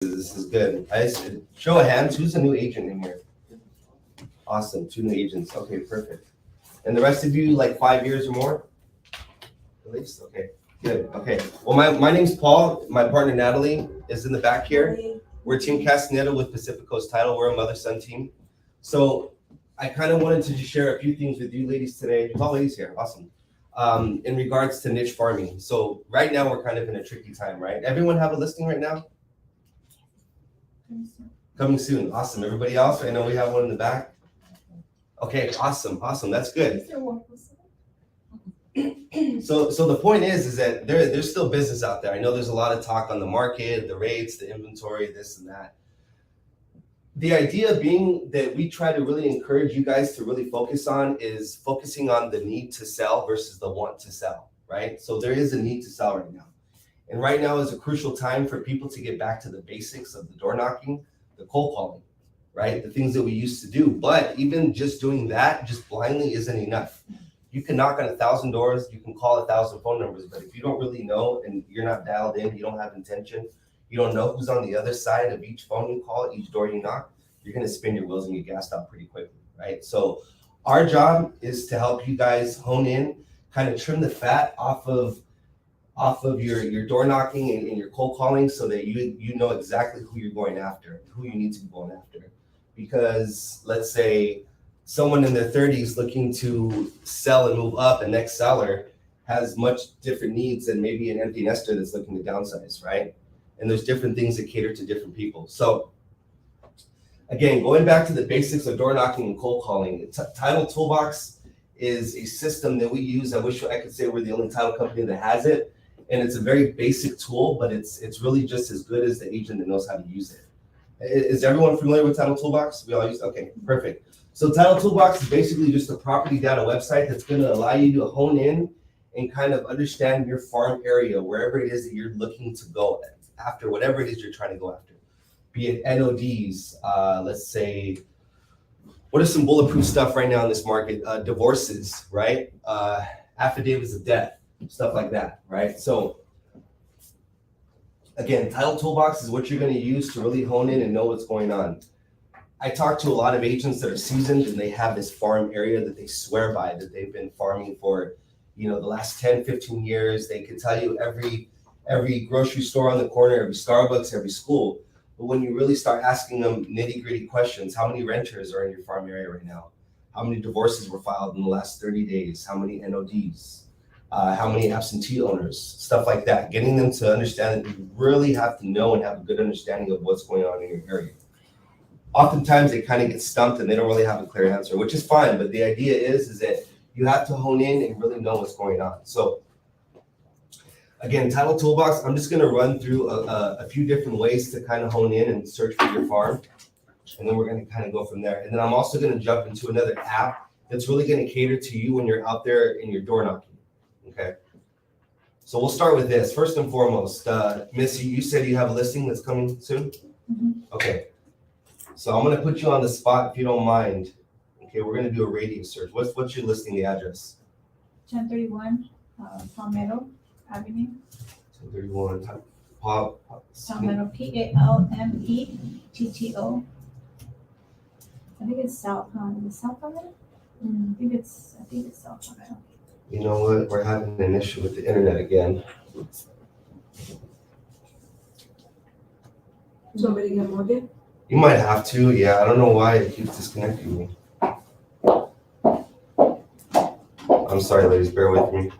This is good. Show of hands, who's a new agent in here? Awesome, 2 new agents. Okay, perfect. And the rest of you, like 5 years or more? At least, okay, good. Okay. Well, my name's Paul. My partner Natalie is in the back here. We're Team Castaneda with Pacific Coast Title. We're a mother-son team. So I kind of wanted to just share a few things with you ladies today. All ladies here, awesome. In regards to niche farming. So right now we're kind of in a tricky time, right? Everyone have a listing right now? Coming soon. Awesome. Everybody else? I know we have one in the back. Okay, awesome. That's good. So the point is that there's still business out there. I know there's a lot of talk on the market, the rates, the inventory, this and that. The idea being that we try to really encourage you guys to really focus on is focusing on the need to sell versus the want to sell, right? So there is a need to sell right now. And right now is a crucial time for people to get back to the basics of the door knocking, the cold calling, right? The things that we used to do. But even just doing that, just blindly isn't enough. You can knock on 1,000 doors, you can call 1,000 phone numbers, but if you don't really know and you're not dialed in, you don't have intention, you don't know who's on the other side of each phone you call, each door you knock, you're gonna spin your wheels and get gassed out pretty quickly, right? So our job is to help you guys hone in, kind of trim the fat off of your door knocking and your cold calling so that you know exactly who you're going after, who you need to be going after. Because let's say someone in their 30s looking to sell and move up, and next seller has much different needs than maybe an empty nester that's looking to downsize, right? And there's different things that cater to different people. So again, going back to the basics of door knocking and cold calling, Title Toolbox is a system that we use. I wish I could say we're the only title company that has it. And it's a very basic tool, but it's really just as good as the agent that knows how to use it. Is everyone familiar with Title Toolbox? We all use, okay, perfect. So Title Toolbox is basically just a property data website that's gonna allow you to hone in and kind of understand your farm area, wherever it is that you're looking to go after, whatever it is you're trying to go after. Be it NODs, let's say, what is some bulletproof stuff right now in this market? Divorces, right? Affidavits of death. Stuff like that, right? So again, Title Toolbox is what you're going to use to really hone in and know what's going on. I talk to a lot of agents that are seasoned and they have this farm area that they swear by, that they've been farming for, the last 10, 15 years. They can tell you every grocery store on the corner, every Starbucks, every school. But when you really start asking them nitty-gritty questions, how many renters are in your farm area right now? How many divorces were filed in the last 30 days? How many NODs? How many absentee owners, stuff like that, getting them to understand that you really have to know and have a good understanding of what's going on in your area. Oftentimes they kind of get stumped and they don't really have a clear answer, which is fine, but the idea is that you have to hone in and really know what's going on. So again, Title Toolbox, I'm just gonna run through a few different ways to kind of hone in and search for your farm, and then we're gonna kind of go from there. And then I'm also gonna jump into another app that's really gonna cater to you when you're out there in your door knocking. Okay, so we'll start with this. First and foremost, Missy, you said you have a listing that's coming soon? Mm-hmm. Okay, so I'm gonna put you on the spot if you don't mind. Okay, we're gonna do a radius search. What's your listing, the address? 1031 Palmetto Avenue. 1031 Palmetto, Palmetto. I think it's South Palmetto? I think it's South Palmetto. You know what? We're having an issue with the internet again. Somebody get Morgan? You might have to. Yeah, I don't know why it keeps disconnecting me. I'm sorry, ladies. Bear with me.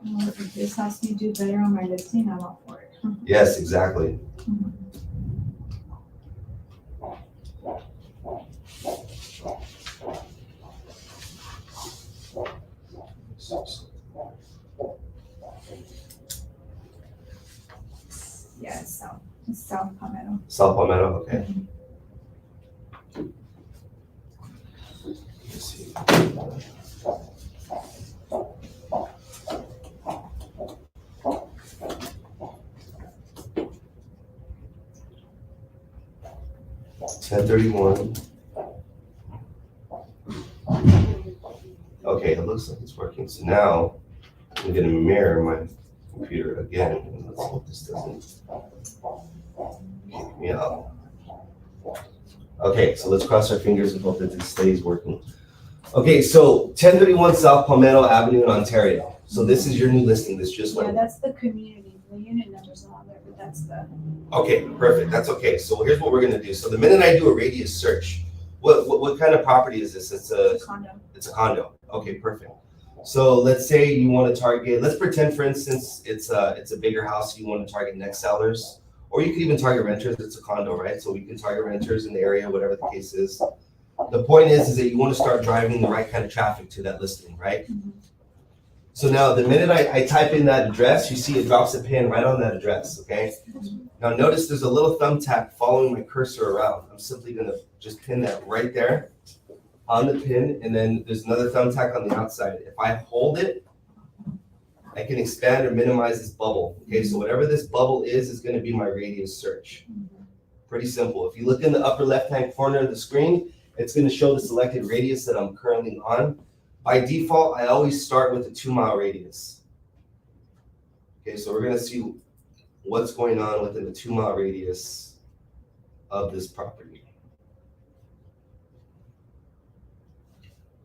If this helps me do better on my listing, I'm all for it. Yes, exactly. Yeah, it's South Palmetto. South Palmetto, okay. Let's see. $10.31. Okay, it looks like it's working. So now I'm gonna mirror my computer again. Let's hope this doesn't kick me out. Okay, so let's cross our fingers and hope that this stays working. Okay, so 1031 South Palmetto Avenue in Ontario. So this is your new listing. This just Yeah, went. that's the community. The unit number's not on there, but that's the Okay, perfect. That's okay. So here's what we're gonna do. So the minute I do a radius search, what kind of property is this? It's a condo. It's a condo. Okay, perfect. So let's say you want to target. Let's pretend, for instance, it's a bigger house. You want to target next sellers, or you could even target renters. It's a condo, right? So we can target renters in the area, whatever the case is. The point is that you want to start driving the right kind of traffic to that listing, right? Mhm. So now the minute I type in that address, you see it drops a pin right on that address, okay? Now notice there's a little thumbtack following my cursor around. I'm simply gonna just pin that right there on the pin, and then there's another thumbtack on the outside. If I hold it, I can expand or minimize this bubble, okay? So whatever this bubble is gonna be my radius search. Pretty simple. If you look in the upper left-hand corner of the screen, it's gonna show the selected radius that I'm currently on. By default, I always start with a 2-mile radius. Okay, so we're gonna see what's going on within the 2-mile radius of this property.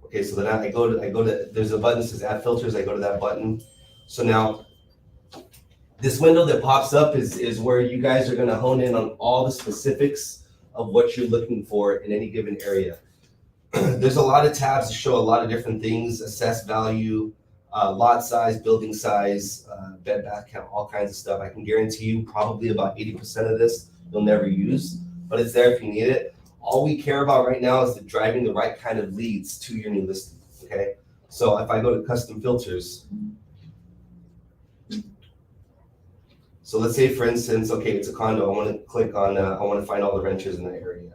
Okay, so then I go to, there's a button that says add filters, I go to that button. So now, this window that pops up is where you guys are gonna hone in on all the specifics of what you're looking for in any given area. There's a lot of tabs that show a lot of different things: assess value, lot size, building size, bed bath count, all kinds of stuff. I can guarantee you probably about 80% of this you'll never use, but it's there if you need it. All we care about right now is driving the right kind of leads to your new listing, okay? So if I go to custom filters, so let's say for instance, okay, it's a condo, I wanna click on, I wanna find all the renters in that area.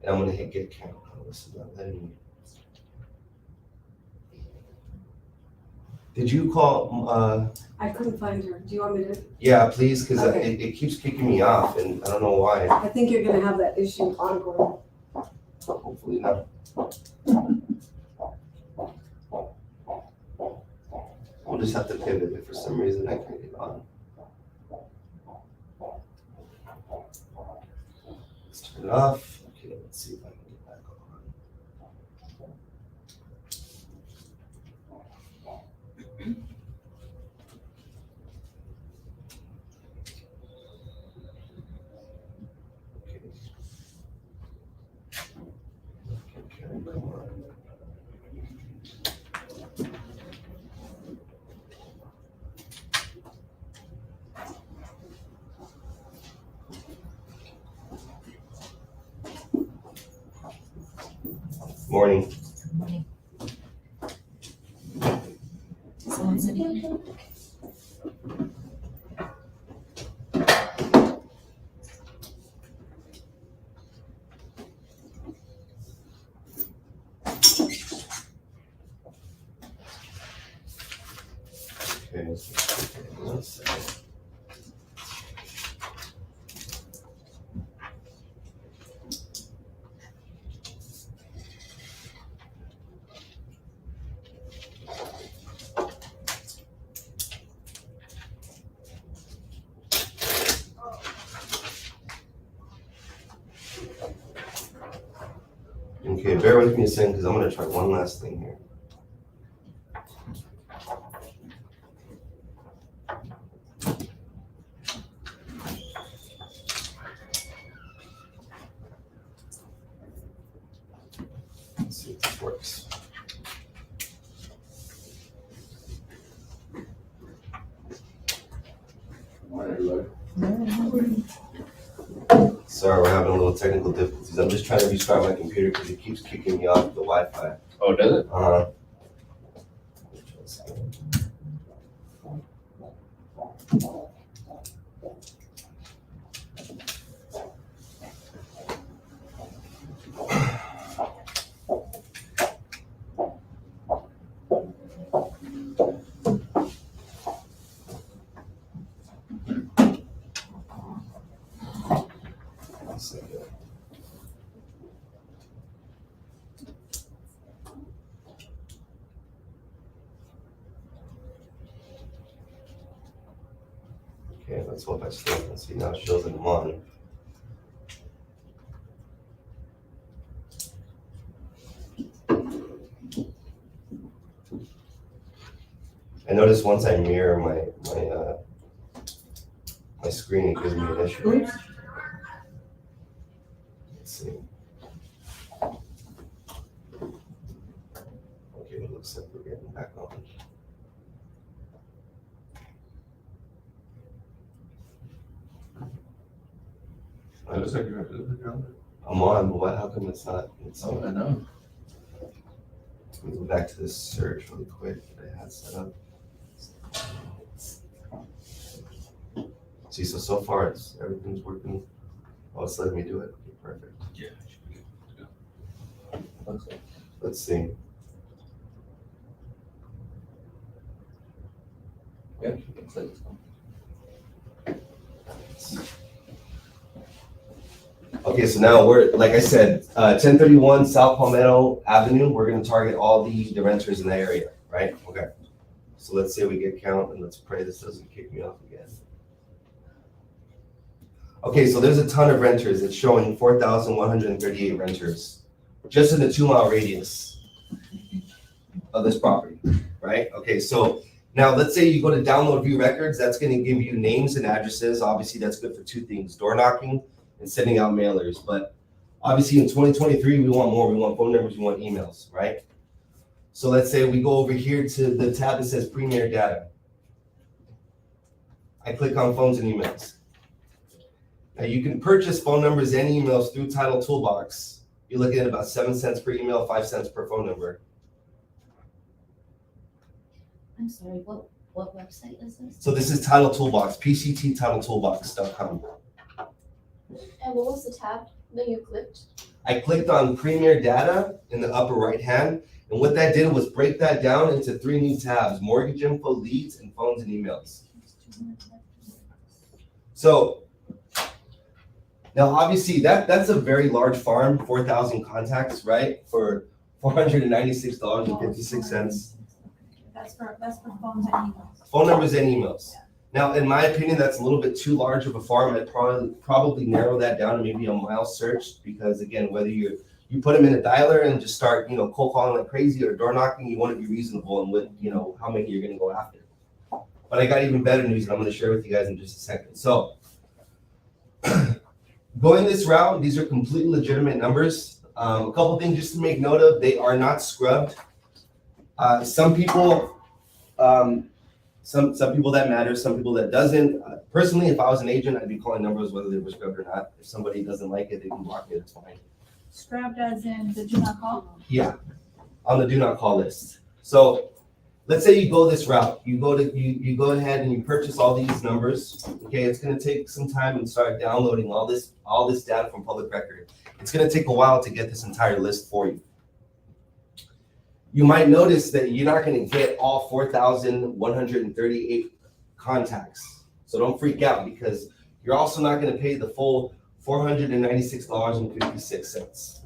And I'm gonna hit get count. Oh, this is not letting me. Did you call, I couldn't find her. Do you want me to? yeah, please, because Okay. it keeps kicking me off and I don't know why. I think you're gonna have that issue ongoing. Hopefully not. We'll just have to pivot if for some reason I can't get on. Let's turn it off. Okay, let's see if I can get back on. Okay, come on. Morning. Someone sitting. Okay, one second. Okay, bear with me a second because I'm gonna try one last thing here. Let's see if this works. Sorry, we're having a little technical difficulties. I'm just trying to restart my computer because it keeps kicking me off the Wi-Fi. Oh, does it? Uh-huh. One second. Okay, let's hope I still can see now. It shows that I'm on. I notice once I mirror my screen, it gives me an issue. Oops. Let's see. Okay, it looks like we're getting back on. It looks like you're on. I'm on, but what? How come it's not? It's Oh, on. I know. Let me go back to this search really quick that I had set up. See, so far everything's working. Oh, it's letting me do it. Okay, perfect. Yeah. it should be good to go. Let's see. Yeah, looks like it's on. Okay, so now we're, like I said, 1031 South Palmetto Avenue. We're gonna target all the renters in the area, right? Okay. So let's say we get count and let's pray this doesn't kick me off again. Okay, so there's a ton of renters. It's showing 4,138 renters just in the 2-mile radius of this property, right? Okay, so now let's say you go to download view records. That's gonna give you names and addresses. Obviously, that's good for two things: door knocking and sending out mailers. But obviously in 2023, we want more. We want phone numbers, we want emails, right? So let's say we go over here to the tab that says Premier Data. I click on phones and emails. Now you can purchase phone numbers and emails through Title Toolbox. You're looking at about 7 cents per email, 5 cents per phone number. I'm sorry, what website is this? So this is Title Toolbox, pcttitlettoolbox.com. And what was the tab that you clicked? I clicked on Premier Data in the upper right hand, and what that did was break that down into 3 new tabs: mortgage info, leads, and phones and emails. So now obviously that's a very large farm, 4,000 contacts, right? For $496.56. That's for phones and emails. Phone numbers and emails. Now, in my opinion, that's a little bit too large of a farm. I'd probably narrow that down to maybe a mile search, because again, whether you put them in a dialer and just start, cold calling like crazy, or door knocking, you want to be reasonable and with, how many you're going to go after. But I got even better news that I'm going to share with you guys in just a second. So going this route, these are completely legitimate numbers. A couple things just to make note of: they are not scrubbed. Some people, some people that matter, some people that doesn't. Personally, if I was an agent, I'd be calling numbers whether they were scrubbed or not. If somebody doesn't like it, they can block me. That's fine. Scrubbed as in the do not call? Yeah, on the do not call list. So let's say you go this route. You go ahead and you purchase all these numbers. Okay, it's going to take some time and start downloading all this data from public record. It's going to take a while to get this entire list for you. You might notice that you're not going to get all 4,138 contacts. So don't freak out, because you're also not going to pay the full $496.56.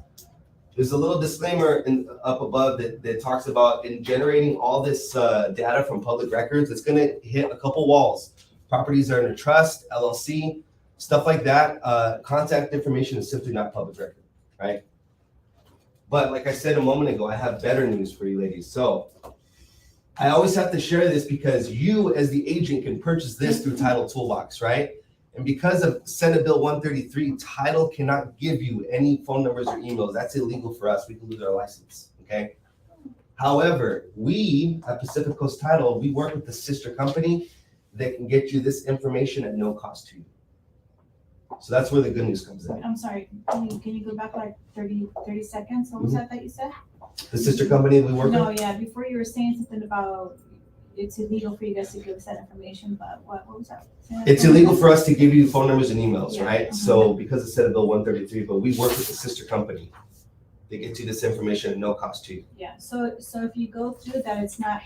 There's a little disclaimer up above that talks about, in generating all this data from public records, it's going to hit a couple walls. Properties are in a trust, LLC, stuff like that. Contact information is simply not public record, right? But like I said a moment ago, I have better news for you ladies. So I always have to share this, because you as the agent can purchase this through Title Toolbox, right? And because of Senate Bill 133, Title cannot give you any phone numbers or emails. That's illegal for us. We can lose our license, okay? However, we at Pacific Coast Title, we work with the sister company that can get you this information at no cost to you. So that's where the good news comes in. I'm sorry, can you go back like 30 seconds? What was that you said? The sister company we work No, with? yeah, before you were saying something about it's illegal for you guys to give us that information, but what was that? It's illegal for us to give you phone numbers and emails, Yeah, right? So because of Senate Bill 133, but we work with the sister company. They get you this information at no cost to you. Yeah, so if you go through that, it's not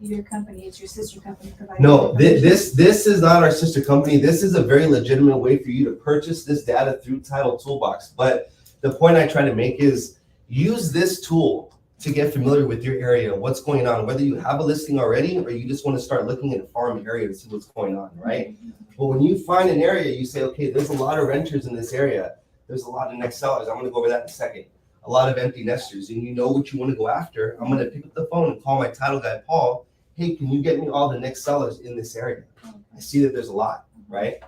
your company, it's your sister company providing. No, the information. this is not our sister company. This is a very legitimate way for you to purchase this data through Title Toolbox. But the point I try to make is, use this tool to get familiar with your area, what's going on, whether you have a listing already or you just want to start looking at a farm area to see what's going on, right? But when you find an area, you say, okay, there's a lot of renters in this area. There's a lot of next sellers. I'm going to go over that in a second. A lot of empty nesters, and you know what you want to go after. I'm going to pick up the phone and call my title guy, Paul. Hey, can you get me all the next sellers in this area? I see that there's a lot, right?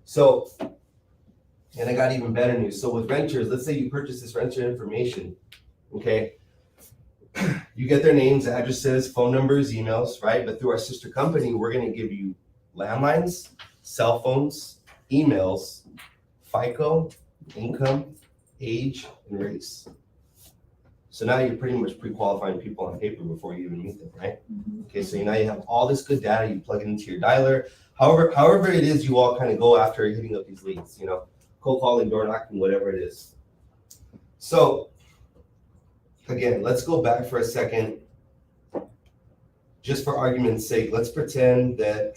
So, and I got even better news. So with renters, let's say you purchase this renter information, okay? You get their names, addresses, phone numbers, emails, right? But through our sister company, we're going to give you landlines, cell phones, emails, FICO, income, age, and race. So now you're pretty much pre-qualifying people on paper before you even meet them, right? Okay, so now you have all this good data, you plug it into your dialer. However it is you all kind of go after hitting up these leads, you know, cold calling, door knocking, whatever it is. So again, let's go back for a second. Just for argument's sake, let's pretend that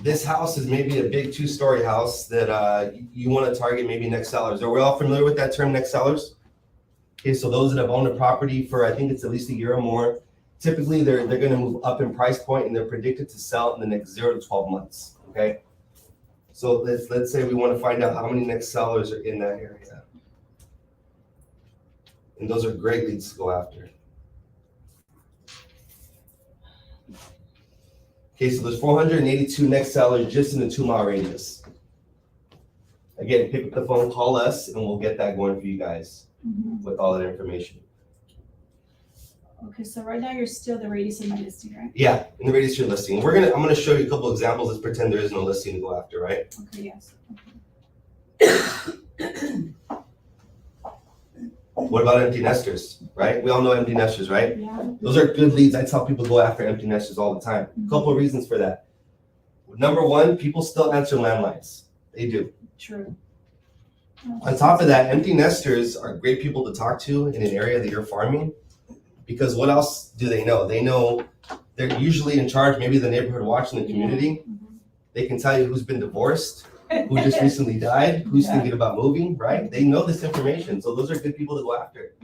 this house is maybe a big 2-story house that you want to target maybe next sellers. Are we all familiar with that term, next sellers? Okay, so those that have owned a property for, I think it's at least a year or more, typically they're going to move up in price point and they're predicted to sell in the next 0 to 12 months, okay? So let's say we want to find out how many next sellers are in that area. And those are great leads to go after. Okay, so there's 482 next sellers just in the 2-mile radius. Again, pick up the phone, call us, and we'll get that going for you guys with all that information. Okay, so right now you're still the radius of my listing, right? Yeah, in the radius of your listing. I'm gonna show you a couple examples. Let's pretend there is no listing to go after, right? Okay, yes. What about empty nesters, right? We all know empty nesters, right? Yeah. Those are good leads. I tell people go after empty nesters all the time. A couple of reasons for that. Number one, people still answer landlines. They do. True. On top of that, empty nesters are great people to talk to in an area that you're farming, because what else do they know? They know they're usually in charge, maybe the neighborhood watch in the community. They can tell you who's been divorced, who just recently died, who's thinking about moving, right? They know this information, so those are good people to go after.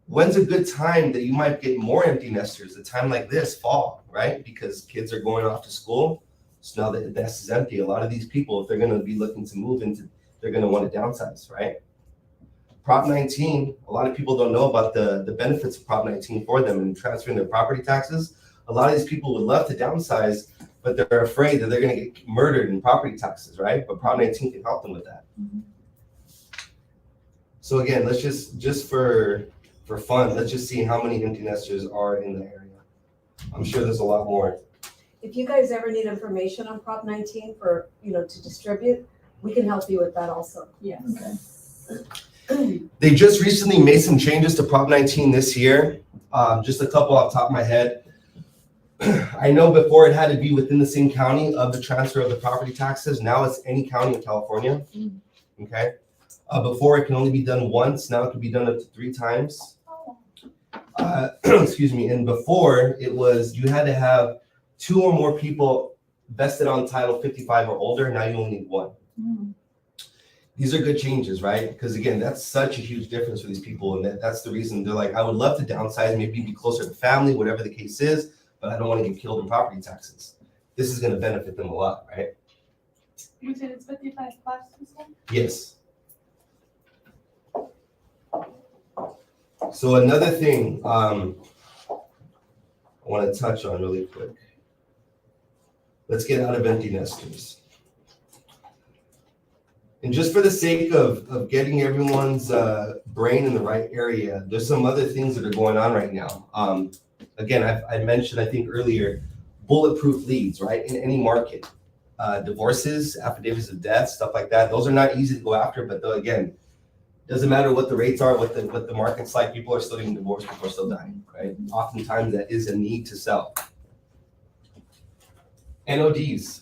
When's a good time that you might get more empty nesters? A time like this, fall, right? Because kids are going off to school, so now that the nest is empty. A lot of these people, if they're going to be looking to move into, they're going to want to downsize, right? Prop 19, a lot of people don't know about the benefits of Prop 19 for them and transferring their property taxes. A lot of these people would love to downsize, but they're afraid that they're going to get murdered in property taxes, right? But Prop 19 can help them with that. So again, let's just for fun, let's just see how many empty nesters are in the area. I'm sure there's a lot more. If you guys ever need information on Prop 19 for, to distribute, we can help you with that also. Yes. They just recently made some changes to Prop 19 this year. Just a couple off the top of my head. I know before it had to be within the same county of the transfer of the property taxes. Now it's any county in California. Okay. Before it can only be done once. Now it can be done up to 3 times. Excuse me. And before it was, you had to have 2 or more people vested on title 55 or older. Now you only need 1. These are good changes, right? Because again, that's such a huge difference for these people. And that's the reason they're like, I would love to downsize, maybe be closer to family, whatever the case is, but I don't want to get killed in property taxes. This is going to benefit them a lot, right? You said it's 55 plus, you said? Yes. So another thing I want to touch on really quick. Let's get out of empty nesters. And just for the sake of getting everyone's brain in the right area, there's some other things that are going on right now. Again, I mentioned, I think earlier, bulletproof leads, right? In any market. Divorces, affidavits of death, stuff like that. Those are not easy to go after, but though, again, doesn't matter what the rates are, what the market's like, people are still getting divorced, people are still dying, right? Oftentimes that is a need to sell. NODs.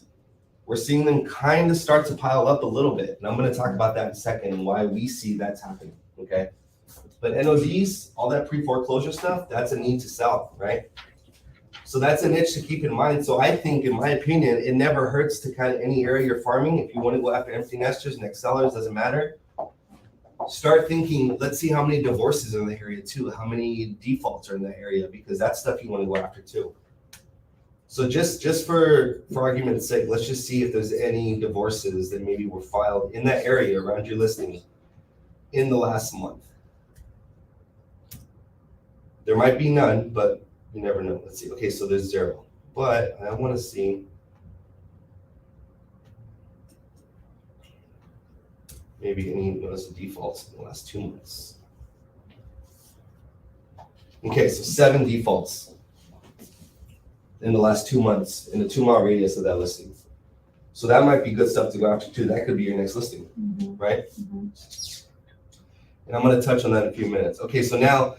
We're seeing them kind of start to pile up a little bit. And I'm going to talk about that in a second and why we see that's happening, okay? But NODs, all that pre-foreclosure stuff, that's a need to sell, right? So that's a niche to keep in mind. So I think, in my opinion, it never hurts to kind of any area you're farming. If you want to go after empty nesters, next sellers, doesn't matter. start thinking, let's see how many divorces are in the area too, how many defaults are in that area, because that's stuff you want to go after too. So just for argument's sake, let's just see if there's any divorces that maybe were filed in that area around your listing in the last month. There might be none, but you never know. Let's see. Okay, so there's 0. But I want to see maybe any notice of defaults in the last 2 months. Okay, so 7 defaults in the last 2 months in the 2-mile radius of that listing. So that might be good stuff to go after too. That could be your next listing, right? And I'm going to touch on that in a few minutes. Okay, so now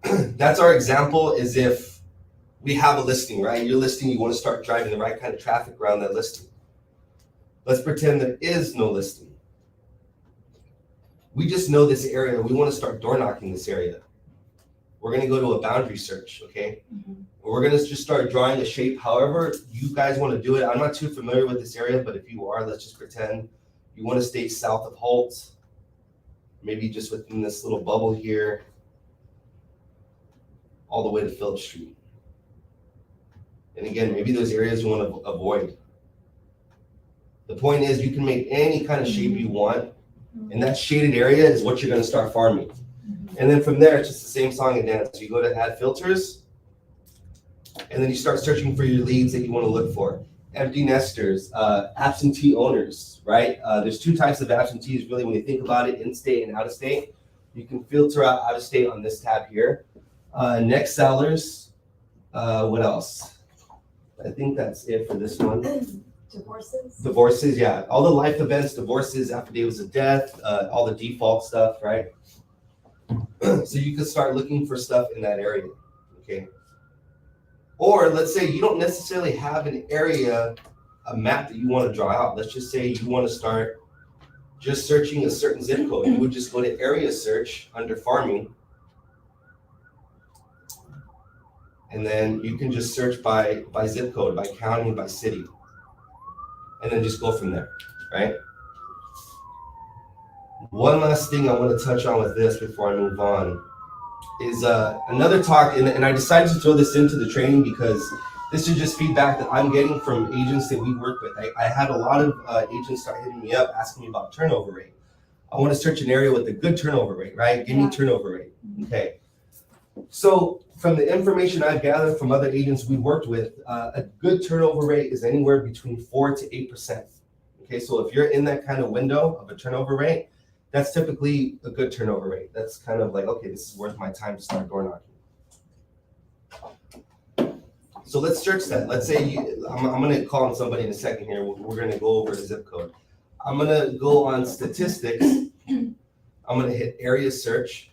that's our example, is if we have a listing, right? Your listing, you want to start driving the right kind of traffic around that listing. Let's pretend there is no listing. We just know this area. We want to start door knocking this area. We're going to go to a boundary search, okay? We're going to just start drawing a shape however you guys want to do it. I'm not too familiar with this area, but if you are, let's just pretend you want to stay south of Holt, maybe just within this little bubble here, all the way to Phillips Street. And again, maybe there's areas you want to avoid. The point is you can make any kind of shape you want, and that shaded area is what you're going to start farming. And then from there, it's just the same song and dance. You go to add filters, and then you start searching for your leads that you want to look for. Empty nesters, absentee owners, right? There's 2 types of absentees, really, when you think about it, in-state and out-of-state. You can filter out out-of-state on this tab here. Next sellers, what else? I think that's it for this one. Divorces, yeah. All the life events, divorces, affidavits of death, all the default stuff, right? So you can start looking for stuff in that area, okay? Or let's say you don't necessarily have an area, a map that you want to draw out. Let's just say you want to start just searching a certain zip code. You would just go to area search under farming. And then you can just search by zip code, by county, by city. And then just go from there, right? One last thing I want to touch on with this before I move on is another talk, and I decided to throw this into the training because this is just feedback that I'm getting from agents that we work with. I had a lot of agents start hitting me up asking me about turnover rate. I want to search an area with a good turnover rate, right? Give me turnover rate, okay? So from the information I've gathered from other agents we worked with, a good turnover rate is anywhere between 4 to 8%. Okay, so if you're in that kind of window of a turnover rate, that's typically a good turnover rate. That's kind of like, okay, this is worth my time to start door knocking. So let's search that. Let's say I'm going to call on somebody in a second here. We're going to go over the zip code. I'm going to go on statistics. I'm going to hit area search.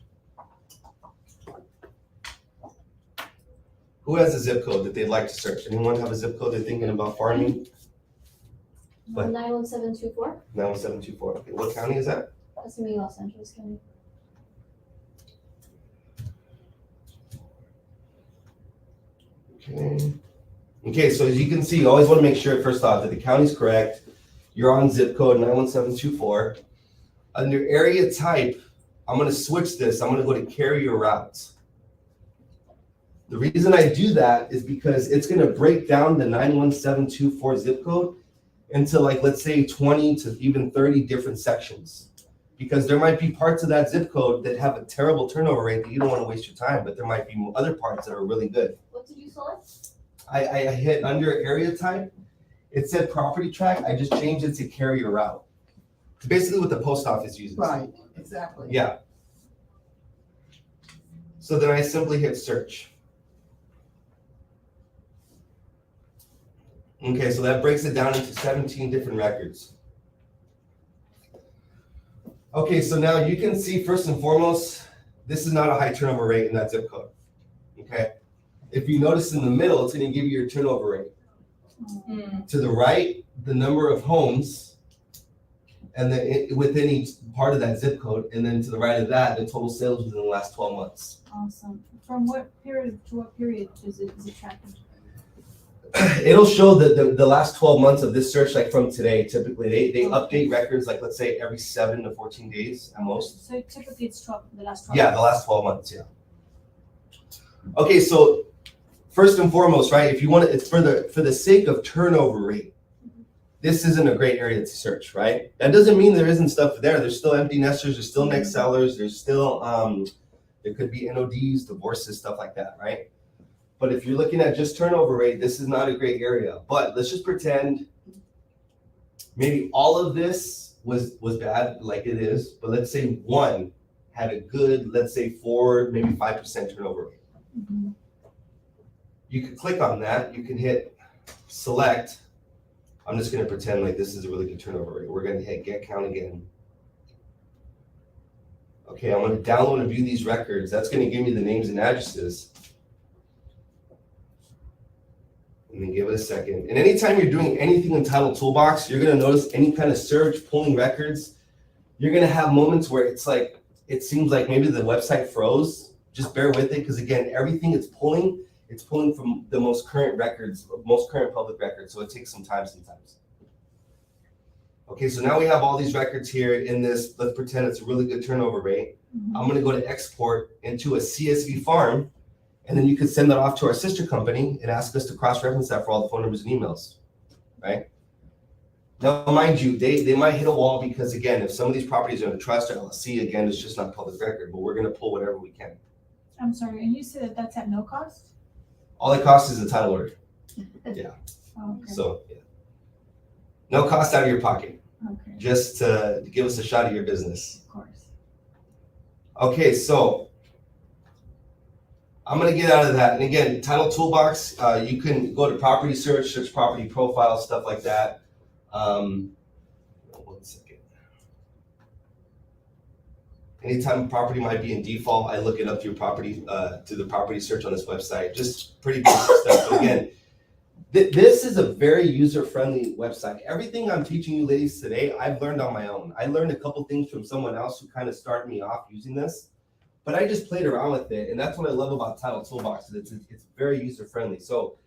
Who has a zip code that they'd like to search? Anyone have a zip code they're thinking about farming? 91724. 91724. Okay, what county is that? That's gonna be Los Angeles County. Okay, so as you can see, you always want to make sure, first off, that the county's correct. You're on zip code 91724. Under area type, I'm going to switch this. I'm going to go to carrier routes. The reason I do that is because it's going to break down the 91724 zip code into, like, let's say 20 to even 30 different sections. Because there might be parts of that zip code that have a terrible turnover rate that you don't want to waste your time, but there might be other parts that are really good. What did you select? I hit under area type. It said property track. I just changed it to carrier route. It's basically what the post office uses. Right, exactly. Yeah. So then I simply hit search. Okay, so that breaks it down into 17 different records. Okay, so now you can see, first and foremost, this is not a high turnover rate in that zip code. Okay, if you notice in the middle, it's going to give you your turnover rate. To the right, the number of homes, and then within each part of that zip code, and then to the right of that, the total sales within the last 12 months. Awesome. From what period to what period is it tracking? it'll show the last 12 months of this search, like from today. Typically, they update records, like let's say every 7 to 14 days at most. So typically it's the last 12. Yeah, the last 12 months. Yeah. Okay, so first and foremost, right? If you want to, it's for the sake of turnover rate. This isn't a great area to search, right? That doesn't mean there isn't stuff there. There's still empty nesters. There's still next sellers. There's still there could be NODs, divorces, stuff like that, right? But if you're looking at just turnover rate, this is not a great area. But let's just pretend maybe all of this was bad, like it is. But let's say one had a good, let's say 4, maybe 5% turnover rate. Mhm. You could click on that. You can hit select. I'm just going to pretend like this is a really good turnover rate. We're going to hit get count again. Okay, I'm going to download and view these records. That's going to give me the names and addresses. And then give it a second. And anytime you're doing anything in Title Toolbox, you're going to notice any kind of search, pulling records, you're going to have moments where it's like, it seems like maybe the website froze. Just bear with it, because again, everything it's pulling from the most current records, most current public records. So it takes some time sometimes. Okay, so now we have all these records here in this. Let's pretend it's a really good turnover rate. Mhm. I'm going to go to export into a CSV farm, and then you could send that off to our sister company and ask us to cross-reference that for all the phone numbers and emails, right? Now, mind you, they might hit a wall because, again, if some of these properties are in a trust or LLC, again, it's just not public record, but we're going to pull whatever we can. I'm sorry, and you said that that's at no cost? All it costs is the title order. Oh, okay, So, yeah. No cost out of your pocket, okay, just to give us a shot at your business. of course. Okay, so I'm gonna get out of that. And again, Title Toolbox, you can go to property search property profile, stuff like that. 1 second. Anytime a property might be in default, I look it up through the property search on this website. Just pretty basic stuff. But again, this is a very user-friendly website. Everything I'm teaching you ladies today, I've learned on my own. I learned a couple things from someone else who kind of started me off using this, but I just played around with it. And that's what I love about Title Toolbox. It's very user-friendly. So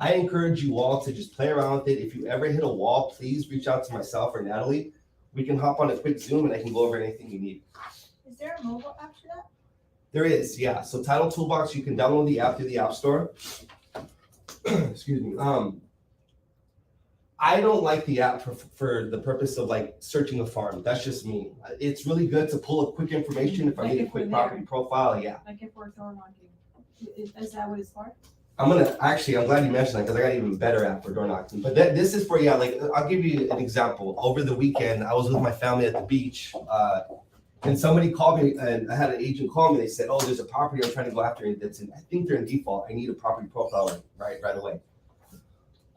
I encourage you all to just play around with it. If you ever hit a wall, please reach out to myself or Natalie. We can hop on a quick Zoom and I can go over anything you need. Is there a mobile app for that? There is, yeah. So Title Toolbox, you can download the app through the App Store. Excuse me. I don't like the app for the purpose of like searching a farm. That's just me. It's really good to pull up quick information if I Like need a if quick we're property there. profile. Yeah. Like if we're door knocking? Is that what it's for? I'm glad you mentioned that because I got an even better app for door knocking. But this is for, yeah, like I'll give you an example. Over the weekend, I was with my family at the beach. And somebody called me, and I had an agent call me. They said, "Oh, there's a property I'm trying to go after. That's I think they're in default. I need a property profile right away."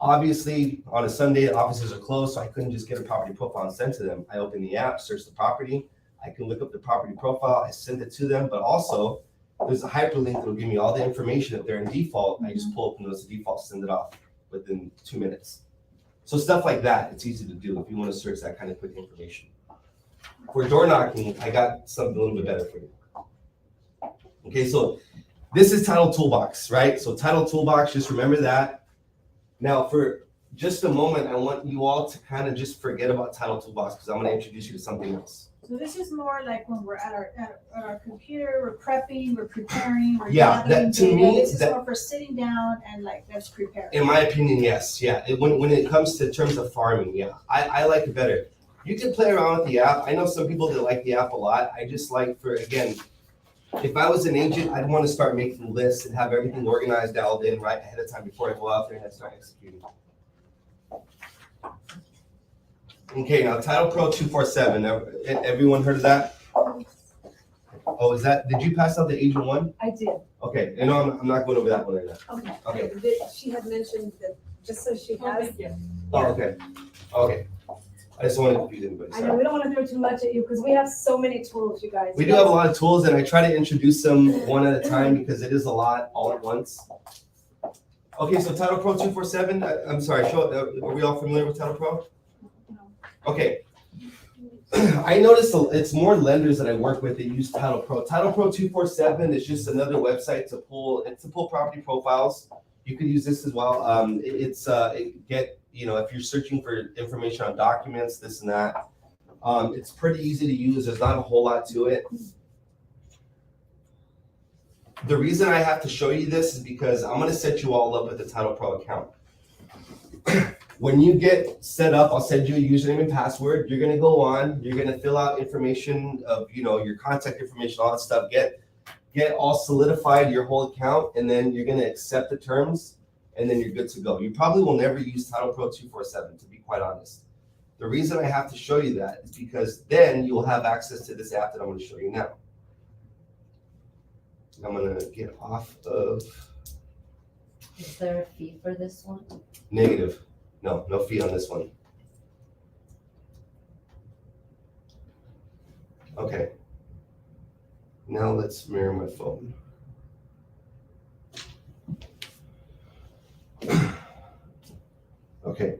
Obviously, on a Sunday, the offices are closed, so I couldn't just get a property profile and send to them. I opened the app, search the property. I can look up the property profile. I send it to them, but also there's a hyperlink that will give me all the information. If they're in default, I just pull up and notice the default, send it off within 2 minutes. So stuff like that, it's easy to do if you want to search that kind of quick information. For door knocking, I got something a little bit better for you. Okay, so this is Title Toolbox, right? So Title Toolbox, just remember that. Now, for just a moment, I want you all to kind of just forget about Title Toolbox because I'm going to introduce you to something else. So this is more like when we're at our computer, we're prepping, we're preparing, we're Yeah, gathering that- to data. me, This is that- more for sitting down and like, let's prepare. In my opinion, yes. Yeah, when it comes to terms of farming, yeah, I like it better. You can play around with the app. I know some people that like the app a lot. I just like again, if I was an agent, I'd want to start making lists and have everything organized, dialed in right ahead of time before I go out there and I start executing. Okay, now Title Pro 247. Everyone heard of that? Oh, did you pass out the agent one? I did. Okay, and no, I'm not going over that one right now. Okay. Okay. She had mentioned that, just so she has. Oh, okay. Okay. I just don't want to confuse anybody. I know, Sorry. we don't want to throw too much at you because we have so many tools, you guys. We do have a lot of tools, and I try to introduce them one at a time because it is a lot all at once. Okay, so Title Pro 247. I'm sorry. Are we all familiar with Title Pro? Okay. I noticed it's more lenders that I work with that use Title Pro. Title Pro 247 is just another website to pull property profiles. You could use this as well. If you're searching for information on documents, this and that, it's pretty easy to use. There's not a whole lot to it. The reason I have to show you this is because I'm gonna set you all up with the Title Pro account. When you get set up, I'll send you a username and password. You're gonna go on, you're gonna fill out information of, your contact information, all that stuff, get all solidified, your whole account, and then you're gonna accept the terms, and then you're good to go. You probably will never use Title Pro 247, to be quite honest. The reason I have to show you that is because then you will have access to this app that I'm gonna show you now. I'm gonna get off of Is there a fee for this one? negative. No fee on this one. Okay. Now let's mirror my phone. Okay.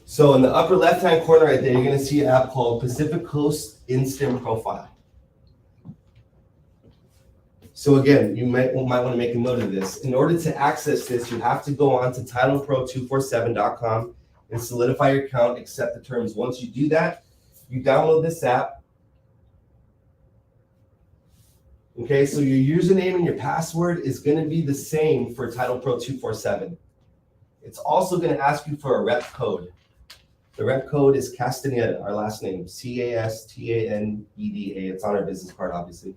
So in the upper left-hand corner right there, you're gonna see an app called Pacific Coast Instant Profile. So again, you might want to make a note of this. In order to access this, you have to go on to TitlePro247.com and solidify your account, accept the terms. Once you do that, you download this app. Okay, so your username and your password is going to be the same for Title Pro 247. It's also going to ask you for a rep code. The rep code is Castaneda, our last name, Castaneda. It's on our business card, obviously.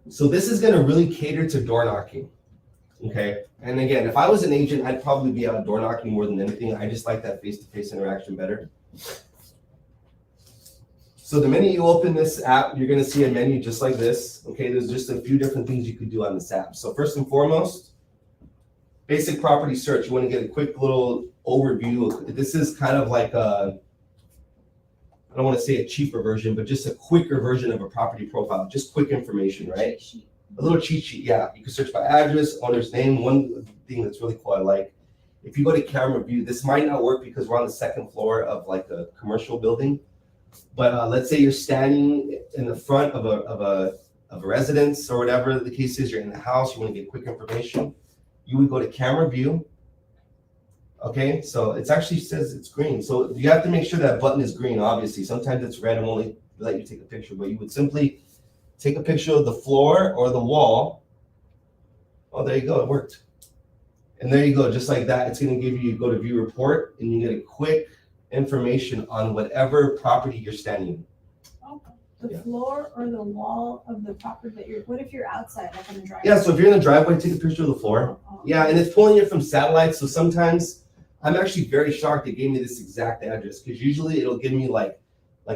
So this is going to really cater to door knocking, okay? And again, if I was an agent, I'd probably be out door knocking more than anything. I just like that face-to-face interaction better. So the minute you open this app, you're going to see a menu just like this, okay? There's just a few different things you could do on this app. So first and foremost, basic property search. You want to get a quick little overview. This is kind of like I don't want to say a cheaper version, but just a quicker version of a property profile, just quick information, right? A little cheat sheet, yeah. You can search by address, owner's name. One thing that's really cool I like, if you go to camera view, this might not work because we're on the second floor of like a commercial building, but let's say you're standing in the front of a residence or whatever the case is, you're in the house, you want to get quick information, you would go to camera view. Okay, so it actually says it's green. So you have to make sure that button is green, obviously. Sometimes it's red and won't let you take a picture, but you would simply take a picture of the floor or the wall. Oh, there you go, it worked. And there you go, just like that. It's gonna give you, go to view report, and you get a quick information on whatever property you're standing in. The floor or the wall of the property that what if you're outside, like on the driveway? Yeah, so if you're in the driveway, take a picture of the floor. Yeah, and it's pulling it from satellite, so sometimes I'm actually very shocked it gave me this exact address, because usually it'll give me like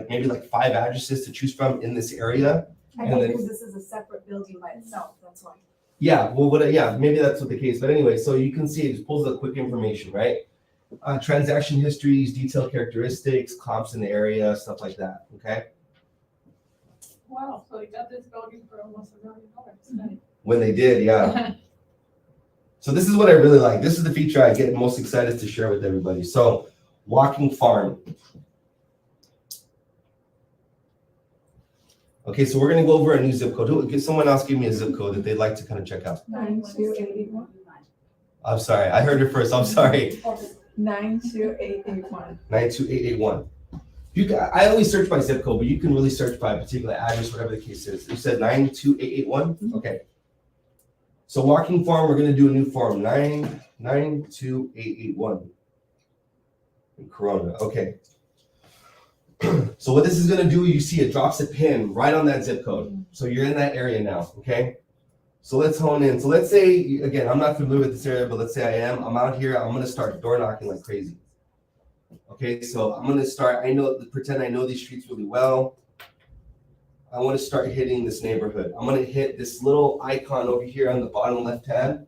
maybe 5 addresses to choose from in this area. I think because this is a separate building by itself, that's why. Yeah, well, maybe that's what the case. But anyway, so you can see it just pulls the quick information, right? Transaction histories, detailed characteristics, comps in the area, stuff like that. Okay. Wow, so you got this building for almost $1 million. When they did, yeah. So this is what I really like. This is the feature I get most excited to share with everybody. So walking farm. Okay, so we're gonna go over a new zip code. Someone else give me a zip code that they'd like to kind of check out. 9281. I'm sorry, I heard it first. I'm sorry. 92881. 92881. I always search by zip code, but you can really search by a particular address, whatever the case is. You said 92881? Okay. So walking farm, we're gonna do a new farm, 92881 in Corona. Okay. So what this is gonna do, you see it drops a pin right on that zip code. So you're in that area now, okay? So let's hone in. So let's say, again, I'm not familiar with this area, but let's say I am. I'm out here, I'm gonna start door knocking like crazy. Okay, so I'm gonna start, pretend I know these streets really well. I wanna start hitting this neighborhood. I'm gonna hit this little icon over here on the bottom left hand.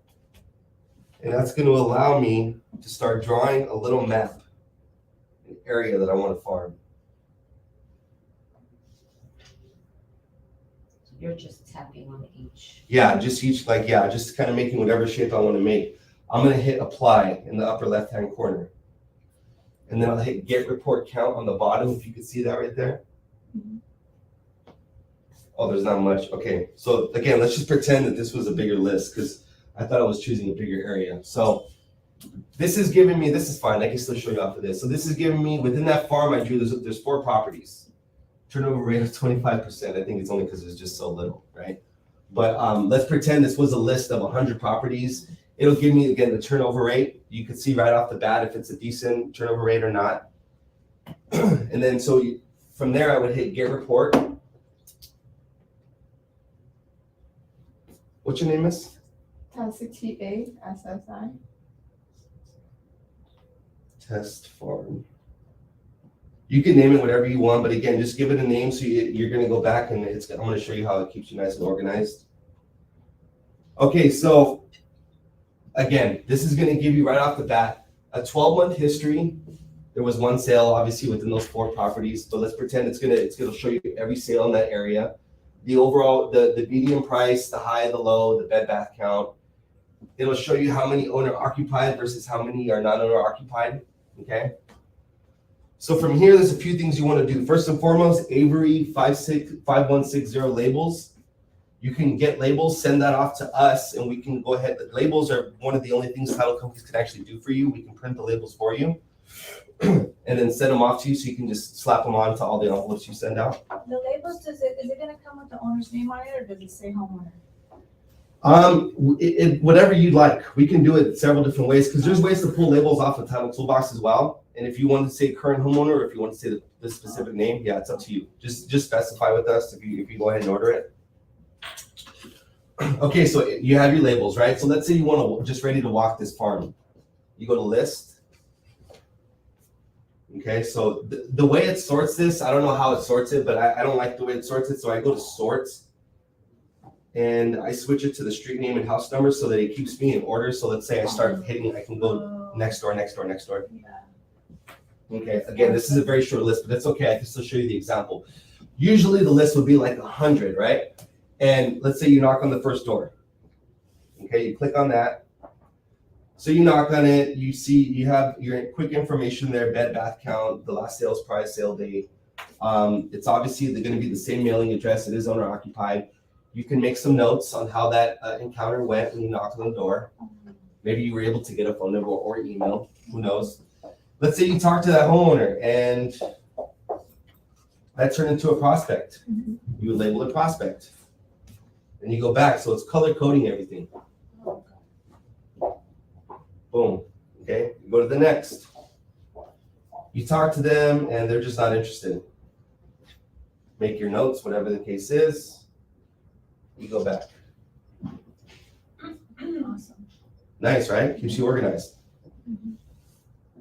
And that's gonna allow me to start drawing a little map, an area that I wanna farm. You're just tapping on each. Yeah, just just kind of making whatever shape I wanna make. I'm gonna hit apply in the upper left-hand corner. And then I'll hit get report count on the bottom, if you can see that right there. Oh, there's not much. Okay, so again, let's just pretend that this was a bigger list because I thought I was choosing a bigger area. So this is giving me, this is fine. I can still show you off of this. So this is giving me, within that farm I drew, there's 4 properties. Turnover rate of 25%. I think it's only because there's just so little, right? But let's pretend this was a list of 100 properties. It'll give me, again, the turnover rate. You can see right off the bat if it's a decent turnover rate or not. And then so from there, I would hit get report. What's your name, miss? TSSI. Test farm. You can name it whatever you want, but again, just give it a name. So you're going to go back and I'm going to show you how it keeps you nice and organized. Okay, so again, this is going to give you right off the bat a 12-month history. There was 1 sale, obviously, within those 4 properties, but let's pretend it's gonna show you every sale in that area. The overall, the median price, the high, the low, the bed bath count. It'll show you how many owner occupied versus how many are non-owner occupied. Okay. So from here, there's a few things you want to do. First and foremost, Avery 5160 labels. You can get labels, send that off to us, and we can go ahead. The labels are one of the only things title companies can actually do for you. We can print the labels for you and then send them off to you so you can just slap them on to all the envelopes you send out. The labels, is it gonna come with the owner's name on it, or does it say homeowner? Whatever you'd like. We can do it several different ways because there's ways to pull labels off the title toolbox as well. And if you want to say current homeowner, or if you want to say the specific name, yeah, it's up to you. Just specify with us if you go ahead and order it. Okay, so you have your labels, right? So let's say you want to just ready to walk this farm. You go to list. Okay, so the way it sorts this, I don't know how it sorts it, but I don't like the way it sorts it. So I go to sort and I switch it to the street name and house number so that it keeps me in order. So let's say I start hitting, I can go next door, next door, next door. Yeah. Okay, again, this is a very short list, but that's okay. I can still show you the example. Usually the list would be like 100, right? And let's say you knock on the first door. Okay, you click on that. So you knock on it, you see you have your quick information there, bed, bath count, the last sales price, sale date. It's obviously going to be the same mailing address. It is owner occupied. You can make some notes on how that encounter went when you knocked on the door. Maybe you were able to get a phone number or email, who knows. Let's say you talk to that homeowner and that turned into a prospect. You would label it prospect. And you go back, so it's color coding everything. Boom. Okay, you go to the next. You talk to them and they're just not interested. Make your notes, whatever the case is. You go back. Awesome. Nice, right? Keeps you organized.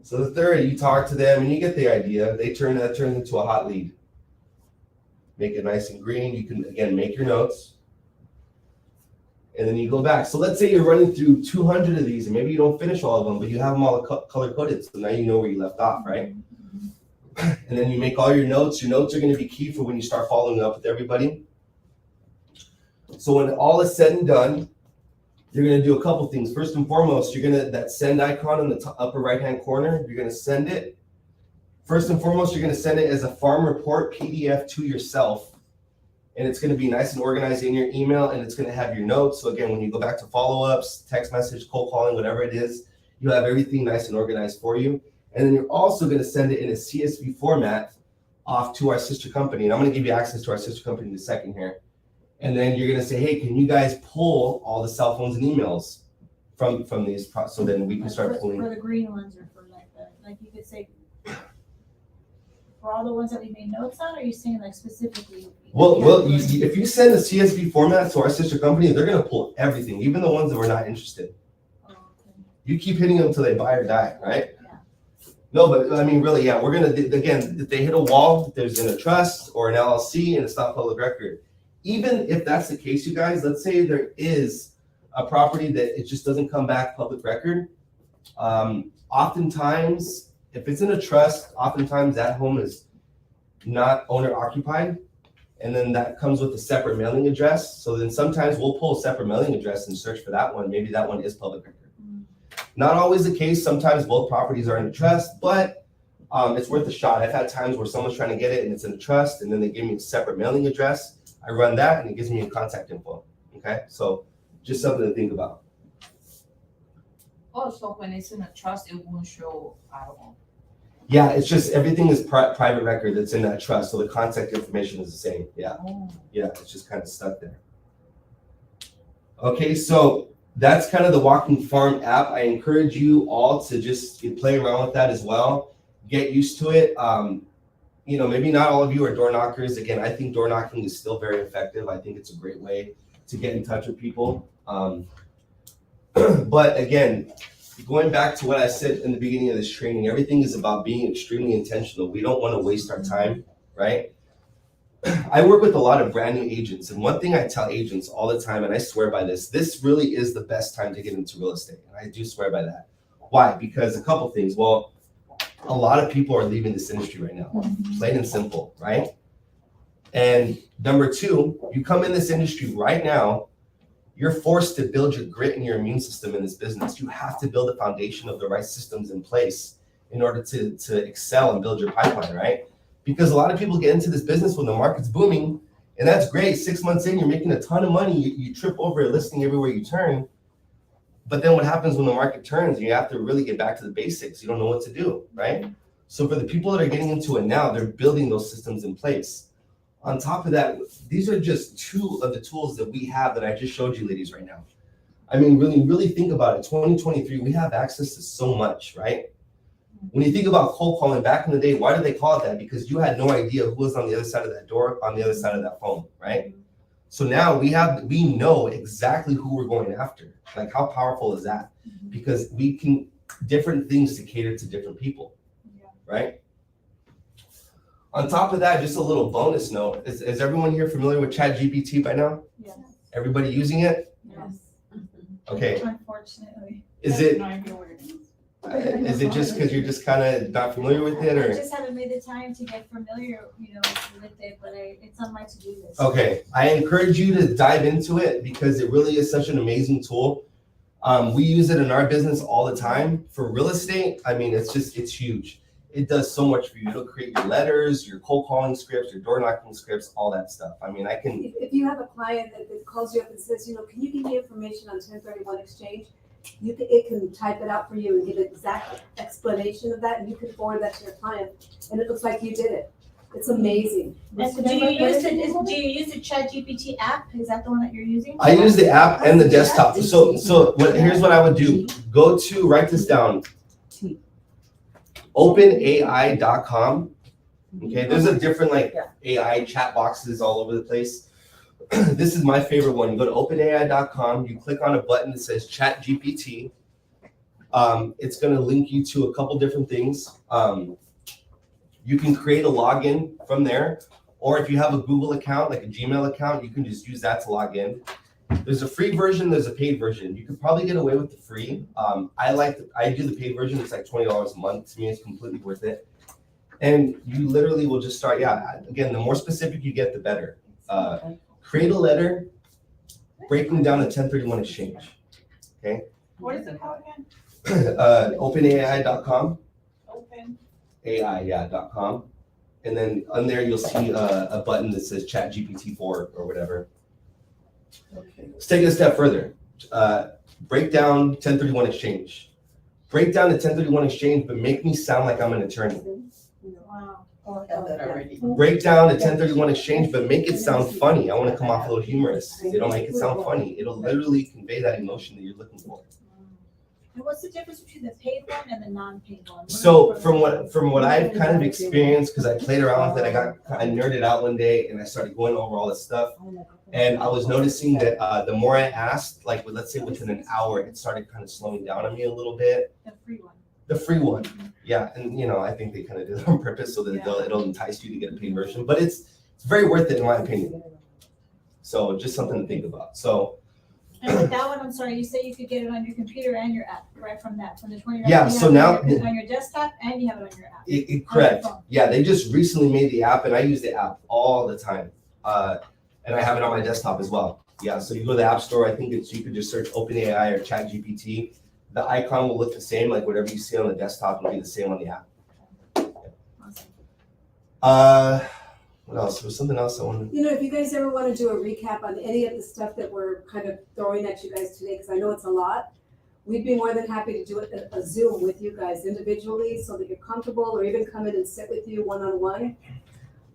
So the third, you talk to them and you get the idea. That turns into a hot lead. Make it nice and green. You can, again, make your notes. And then you go back. So let's say you're running through 200 of these and maybe you don't finish all of them, but you have them all color coded. So now you know where you left off, right? And then you make all your notes. Your notes are going to be key for when you start following up with everybody. So when all is said and done, you're going to do a couple things. First and foremost, you're going to, that send icon in the upper right-hand corner, you're going to send it. First and foremost, you're going to send it as a farm report PDF to yourself. And it's going to be nice and organized in your email, and it's going to have your notes. So again, when you go back to follow-ups, text message, cold calling, whatever it is, you'll have everything nice and organized for you. And then you're also going to send it in a CSV format off to our sister company. And I'm going to give you access to our sister company in a second here. And then you're going to say, hey, can you guys pull all the cell phones and emails from these, so then we can start pulling. For the green ones, or for like you could say, for all the ones that we made notes on, or are you saying like specifically? Well, if you send a CSV format to our sister company, they're going to pull everything, even the ones that we're not interested. Oh, okay. You keep hitting them until they buy or die, right? Yeah. No, but I mean, really, yeah, we're going to, again, if they hit a wall, there's in a trust or an LLC and it's not public record. Even if that's the case, you guys, let's say there is a property that it just doesn't come back public record. Oftentimes, if it's in a trust, oftentimes that home is not owner occupied. And then that comes with a separate mailing address. So then sometimes we'll pull a separate mailing address and search for that one. Maybe that one is public record. Not always the case. Sometimes both properties are in a trust, but it's worth a shot. I've had times where someone's trying to get it and it's in a trust, and then they give me a separate mailing address. I run that and it gives me a contact info. Okay, so just something to think about. Oh, so when it's in a trust, it won't show at all. Yeah, it's just everything is private record that's in that trust, so the contact information is the same. Yeah, Oh. yeah, it's just kind of stuck there. Okay, so that's kind of the Walking Farm app. I encourage you all to just play around with that as well. Get used to it. You know, maybe not all of you are door knockers. Again, I think door knocking is still very effective. I think it's a great way to get in touch with people. But again, going back to what I said in the beginning of this training, everything is about being extremely intentional. We don't want to waste our time, right? I work with a lot of brand new agents, and one thing I tell agents all the time, and I swear by this really is the best time to get into real estate, and I do swear by that. Why? Because a couple things. Well, a lot of people are leaving this industry right now, plain and simple, right? And number two, you come in this industry right now, you're forced to build your grit and your immune system in this business. You have to build a foundation of the right systems in place in order to excel and build your pipeline, right? Because a lot of people get into this business when the market's booming, and that's great. 6 months in, you're making a ton of money. You trip over a listing everywhere you turn. But then what happens when the market turns? You have to really get back to the basics. You don't know what to do, right? So for the people that are getting into it now, they're building those systems in place. On top of that, these are just two of the tools that we have that I just showed you ladies right now. I mean, really think about it. 2023, we have access to so much, right? When you think about cold calling back in the day, why did they call it that? Because you had no idea who was on the other side of that door, on the other side of that phone, right? So now we know exactly who we're going after. Like, how powerful is that? Because we can different things to cater to different people, right? On top of that, just a little bonus note, is everyone here familiar with ChatGPT by now? Yes. Everybody using it? Yes. Okay. Unfortunately. Is it No idea what it is. is it just because you're just kind of not familiar with it, I or? just haven't made the time to get familiar, with it, but it's on my to-do list. Okay, I encourage you to dive into it because it really is such an amazing tool. We use it in our business all the time. For real estate, I mean, it's huge. It does so much for you. It'll create your letters, your cold calling scripts, your door knocking scripts, all that stuff. I mean, I can. If you have a client that calls you up and says, can you give me information on 1031 exchange? It can type it out for you and give an exact explanation of that, and you can forward that to your client, and it looks like you did it. It's amazing. And do you use the ChatGPT app? Is that the one that you're using? I use the app and the desktop. Here's what I would do. Go to, write this down, openai.com. Okay, there's a different AI chat boxes all over the place. This is my favorite one. You go to openai.com, you click on a button that says Chat GPT. It's going to link you to a couple different things. You can create a login from there, or if you have a Google account, like a Gmail account, you can just use that to log in. There's a free version, there's a paid version. You could probably get away with the free. I do the paid version. It's like $20 a month. To me, it's completely worth it. And you literally will just start. Yeah, again, the more specific you get, the better. Create a letter breaking down a 1031 exchange. Okay. What is it called again? Openai.com. Open. AI.com. And then on there, you'll see a button that says Chat GPT 4 or whatever. Okay. Let's take it a step further. Break down 1031 exchange. Break down the 1031 exchange, but make me sound like I'm an attorney. Wow. Oh, I have that already. Break down the 1031 exchange, but make it sound funny. I want to come off a little humorous. It'll make it sound funny. It'll literally convey that emotion that you're looking for. And what's the difference between the paid one and the non-paid one? So from what I've kind of experienced, because I played around with it, I nerded out one day and I started going over all this stuff. And I was noticing that the more I asked, like let's say within an hour, it started kind of slowing down on me a little bit. The free one. The free one, yeah, and I think they kind of did it on purpose so that it'll entice you to get a paid version, but it's very worth it in my opinion. So just something to think about. So. And with that one, I'm sorry, you say you could get it on your computer and your app, right from that, from the 20. Yeah, so now on your desktop and you have it on your app. Correct. Yeah, they just recently made the app, and I use the app all the time, and I have it on my desktop as well. Yeah, so you go to the App Store. I think you could just search OpenAI or ChatGPT. The icon will look the same, like whatever you see on the desktop will be the same on the app. What else? There was something else I wanted. You know, if you guys ever want to do a recap on any of the stuff that we're kind of throwing at you guys today, because I know it's a lot, we'd be more than happy to do a Zoom with you guys individually so that you're comfortable, or even come in and sit with you one-on-one.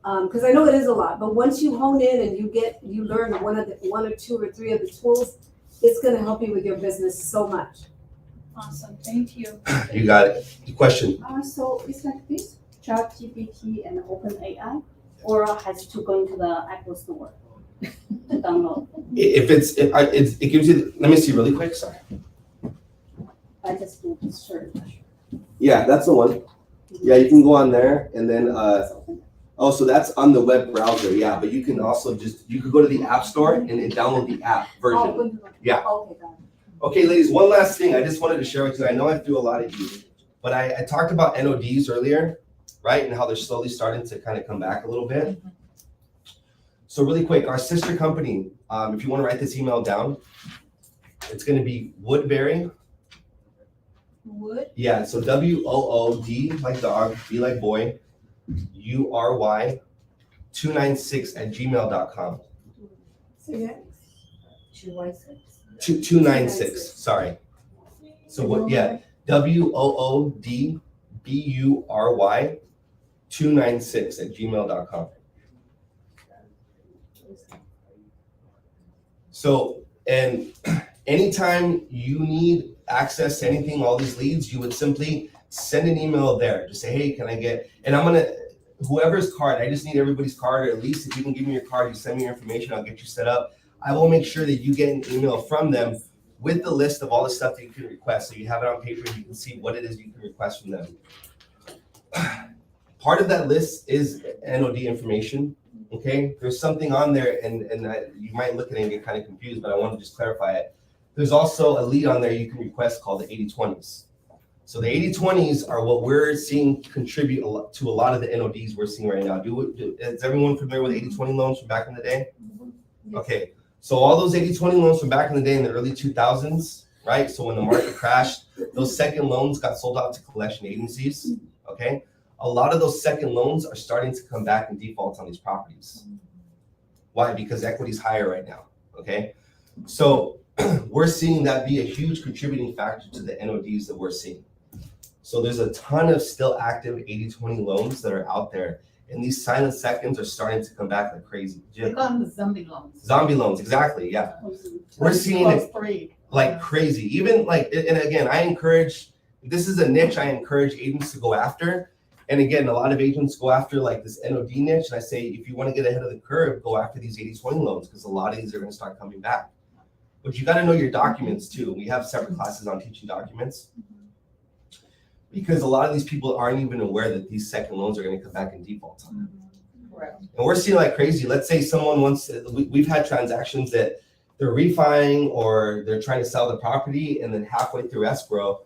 Because I know it is a lot, but once you hone in and you learn one or two or three of the tools, it's going to help you with your business so much. Awesome, thank you. You got it. The question. So it's like this, ChatGPT and OpenAI, or has to go into the Apple Store to download? It gives you. Let me see really quick. Sorry. I just do the search. Yeah, that's the one. Yeah, you can go on there and then. So that's on the web browser. Yeah, but you can also you could go to the App Store and download the app version. Yeah. Okay, got it. Okay, ladies, one last thing I just wanted to share with you. I know I threw a lot at you, but I talked about NODs earlier, right? And how they're slowly starting to kind of come back a little bit. So really quick, our sister company, if you want to write this email down, it's going to be Woodbury. Wood? Yeah, so WOOD like dog, B like boy, URY 296@gmail.com. So yeah. 296, sorry. So what, yeah, WOODBURY 296@gmail.com. So, and anytime you need access to anything, all these leads, you would simply send an email there. Just say, hey, can I get, and I'm gonna, whoever's card, I just need everybody's card, or at least if you can give me your card, you send me your information, I'll get you set up. I will make sure that you get an email from them with the list of all the stuff that you can request. So you have it on paper, you can see what it is you can request from them. Part of that list is NOD information, okay? There's something on there, and you might look at it and get kind of confused, but I want to just clarify it. There's also a lead on there you can request called the 80/20s. So the 80/20s are what we're seeing contribute to a lot of the NODs we're seeing right now. Is everyone familiar with 80/20 loans from back in the day? Okay, so all those 80/20 loans from back in the day in the early 2000s, right? So when the market crashed, those second loans got sold out to collection agencies, okay? A lot of those second loans are starting to come back in defaults on these properties. Why? Because equity is higher right now, okay? So we're seeing that be a huge contributing factor to the NODs that we're seeing. So there's a ton of still active 80/20 loans that are out there, and these silent seconds are starting to come back like crazy. They call them the zombie loans. Zombie loans, exactly, yeah. We're seeing it like crazy. Even like, and again, this is a niche I encourage agents to go after. And again, a lot of agents go after like this NOD niche, and I say, if you want to get ahead of the curve, go after these 80/20 loans, because a lot of these are going to start coming back. But you got to know your documents too. We have separate classes on teaching documents, because a lot of these people aren't even aware that these second loans are going to come back in default on them. Correct. And we're seeing like crazy. Let's say someone wants, we've had transactions that they're refining or they're trying to sell the property, and then halfway through escrow,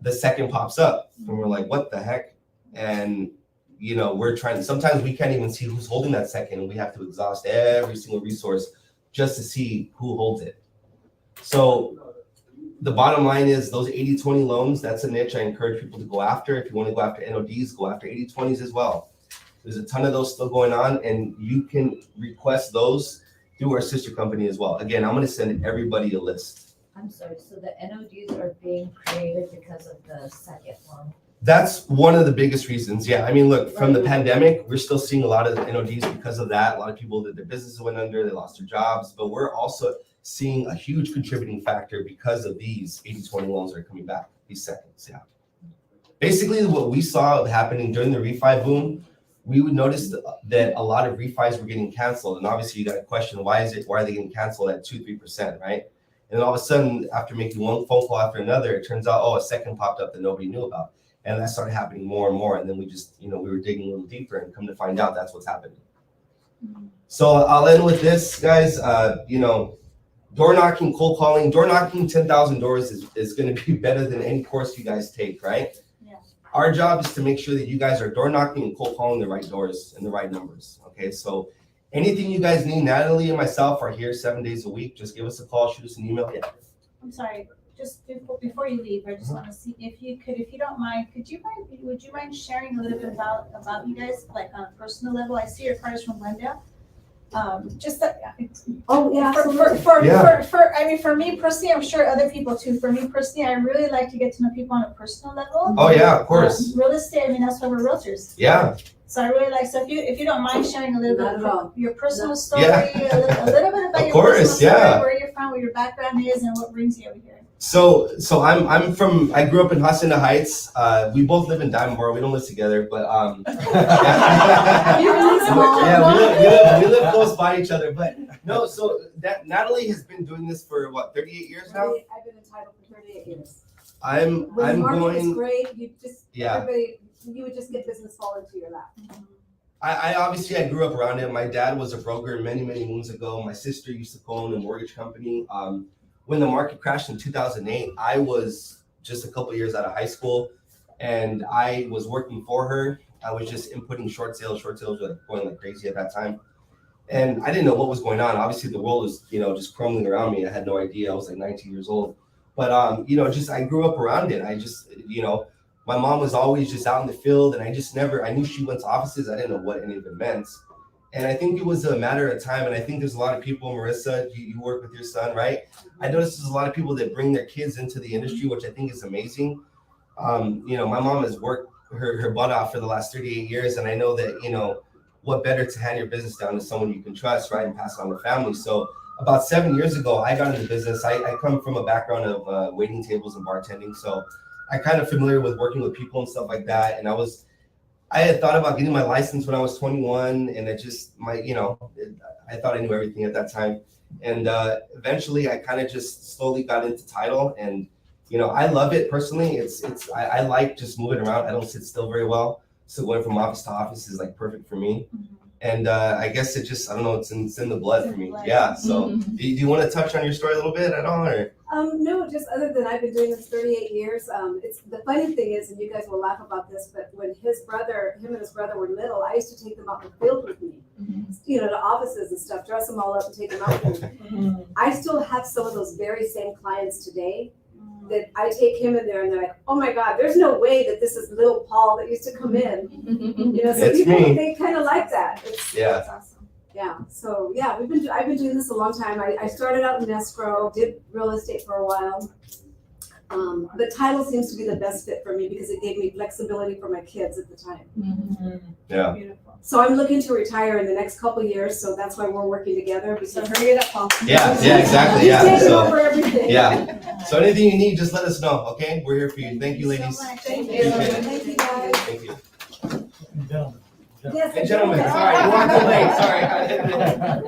the second pops up, and we're like, what the heck? And we're trying, sometimes we can't even see who's holding that second, and we have to exhaust every single resource just to see who holds it. So the bottom line is those 80/20 loans, that's a niche I encourage people to go after. If you want to go after NODs, go after 80/20s as well. There's a ton of those still going on, and you can request those through our sister company as well. Again, I'm going to send everybody a list. I'm sorry, so the NODs are being created because of the second loan? That's one of the biggest reasons. Yeah. I mean, look, from the pandemic, we're still seeing a lot of NODs because of that. A lot of people that their businesses went under, they lost their jobs, but we're also seeing a huge contributing factor because of these 80/20 loans that are coming back, these seconds. Yeah. Basically, what we saw happening during the refi boom, we would notice that a lot of refis were getting canceled. And obviously you got a question, why are they getting canceled at 2-3%, right? And all of a sudden, after making one phone call after another, it turns out, a second popped up that nobody knew about. And that started happening more and more. And then we just, we were digging a little deeper, and come to find out that's what's happening. So I'll end with this, guys. Door knocking, cold calling, 10,000 doors is going to be better than any course you guys take, right? Yeah. Our job is to make sure that you guys are door knocking and cold calling the right doors and the right numbers. Okay. So anything you guys need, Natalie and myself are here 7 days a week. Just give us a call, shoot us an email. Yeah. I'm sorry, just before you leave, I just want to see if you don't mind, would you mind sharing a little bit about you guys, like on a personal level? I see your card is from Glendale. Just that, Oh, yeah, for for me personally, I'm sure other people too. For me personally, I really like to get to know people on a personal level. Oh yeah, of course. Real estate, I mean, that's why we're realtors. Yeah. So I really like, so if you don't mind sharing a little Not bit at all. of your personal story, Yeah. a little bit about Of your course, personal story, yeah. where you're from, what your background is, and what brings you over here. So I grew up in Hacienda Heights. We both live in Diamond Bar. We don't live together, but yeah. You're really small. Yeah, we live close by each other. But no, so that Natalie has been doing this for what, 38 years now? I've been entitled for 38 years. I'm When the market was going. great, Yeah. you would just get business fall into your lap. I obviously I grew up around it. My dad was a broker many moons ago. My sister used to own a mortgage company. When the market crashed in 2008, I was just a couple years out of high school, and I was working for her. I was just inputting short sales. Short sales were going like crazy at that time, and I didn't know what was going on. Obviously, the world was just crumbling around me. I had no idea. I was like 19 years old, but just I grew up around it. I just my mom was always just out in the field, and I knew she went to offices. I didn't know what any of it meant. And I think it was a matter of time. And I think there's a lot of people, Marissa, you work with your son, right? I noticed there's a lot of people that bring their kids into the industry, which I think is amazing. My mom has worked her butt off for the last 38 years. And I know that, what better to hand your business down to someone you can trust, right? And pass it on to family. So about 7 years ago, I got into business. I come from a background of waiting tables and bartending. So I kind of familiar with working with people and stuff like that. And I had thought about getting my license when I was 21, and I thought I knew everything at that time. And eventually I kind of just slowly got into title, and I love it personally. I like just moving around. I don't sit still very well. So going from office to office is like perfect for me. And I guess I don't know, it's in the blood for me. Yeah. So do you want to touch on your story a little bit at all, or? No, just other than I've been doing this 38 years. It's the funny thing is, and you guys will laugh about this, but when him and his brother were little, I used to take them out in the field with me, to offices and stuff, dress them all up and take them out with me. I still have some of those very same clients today that I take him in there and they're like, oh my God, there's no way that this is little Paul that used to come in. So It's people, me. they kind of like that. Yeah. That's awesome. Yeah, so yeah, I've been doing this a long time. I started out in escrow, did real estate for a while. The title seems to be the best fit for me because it gave me flexibility for my kids at the time. Yeah. Beautiful. So I'm looking to retire in the next couple of years, so that's why we're working together. So Because hurry it up, Paul. Yeah, exactly. he's Yeah. taking So over everything. yeah. So anything you need, just let us know. Okay, we're here for you. Thank you, ladies. so much. Thank Thank you. you. Thank you, guys. Thank you. Gentlemen. Yes, Hey, gentlemen. Sorry, you walked away. Sorry.